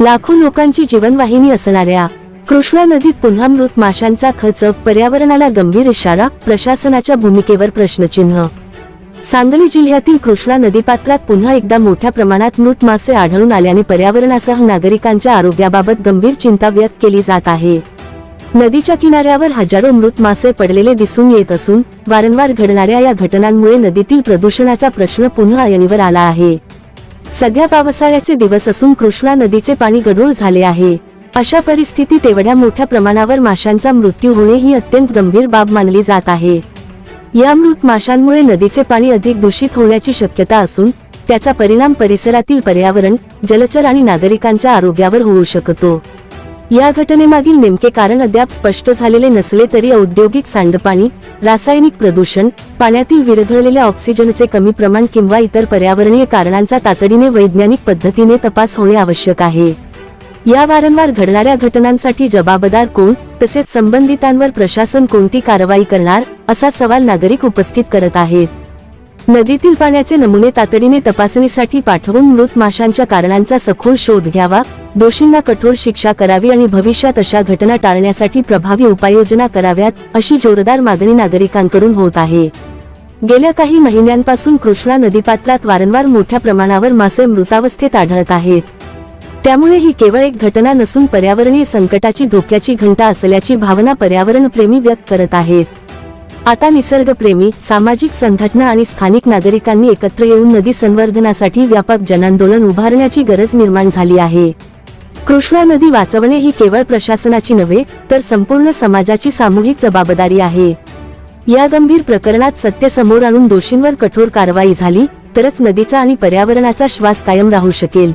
लाखो लोकांची जीवनवाहिनी असणाऱ्या कृष्णा नदीत पुन्हा मृत माशांचा खच, पर्यावरणाला गंभीर इशारा, प्रशासनाच्या भूमिकेवर प्रश्नचिन्ह। सांगली जिल्ह्यातील कृष्णा नदीपात्रात पुन्हा एकदा मोठ्या प्रमाणात मृत मासे आढळून आल्याने पर्यावरणासह नागरिकांच्या आरोग्याबाबत गंभीर चिंता व्यक्त केली जात आहे। नदीच्या किनाऱ्यावर हजारो मृत मासे पडलेले दिसून येत असून वारंवार घडणाऱ्या या घटनांमुळे नदीतील प्रदूषणाचा प्रश्न पुन्हा ऐरणीवर आला आहे। सध्या पावसाळ्याचे दिवस असून कृष्णा नदीचे पाणी गढूळ झाले आहे। अशा परिस्थितीत एवढ्या मोठ्या प्रमाणावर माशांचा मृत्यू होणे ही अत्यंत गंभीर बाब मानली जात आहे। या मृत माशांमुळे नदीचे पाणी अधिक दूषित होण्याची शक्यता असून त्याचा परिणाम परिसरातील पर्यावरण, जलचर आणि नागरिकांच्या आरोग्यावर होऊ शकतो। या घटनेमागील नेमके कारण अद्याप स्पष्ट झालेले नसले तरी औद्योगिक सांडपाणी, रासायनिक प्रदूषण, पाण्यातील विरघळलेल्या ऑक्सिजनचे कमी प्रमाण किंवा इतर पर्यावरणीय कारणांचा तातडीने वैज्ञानिक पद्धतीने तपास होणे आवश्यक आहे। या वारंवार घडणाऱ्या घटनांसाठी जबाबदार कोण, तसेच संबंधितांवर प्रशासन कोणती कारवाई करणार, असा सवाल नागरिक उपस्थित करत आहेत। नदीतील पाण्याचे नमुने तातडीने तपासणीसाठी पाठवून मृत माशांच्या कारणांचा सखोल शोध घ्यावा, दोषींना कठोर शिक्षा करावी आणि भविष्यात अशा घटना टाळण्यासाठी प्रभावी उपाययोजना कराव्यात, अशी जोरदार मागणी नागरिकांकडून होत आहे। गेल्या काही महिन्यांपासून कृष्णा नदीपात्रात वारंवार मोठ्या प्रमाणावर मासे मृतावस्थेत आढळत आहेत। त्यामुळे ही केवळ एक घटना नसून पर्यावरणीय संकटाची धोक्याची घंटा असल्याची भावना पर्यावरणप्रेमी व्यक्त करत आहेत। आता निसर्गप्रेमी, सामाजिक संघटना आणि स्थानिक नागरिकांनी एकत्र येऊन नदी संवर्धनासाठी व्यापक जनांदोलन उभारण्याची गरज निर्माण झाली आहे। कृष्णा नदी वाचवणे ही केवळ प्रशासनाची नव्हे तर संपूर्ण समाजाची सामूहिक जबाबदारी आहे। या गंभीर प्रकरणात सत्य समोर आणून दोषींवर कठोर कारवाई झाली तरच नदीचा आणि पर्यावरणाचा श्वास कायम राहू शकेल।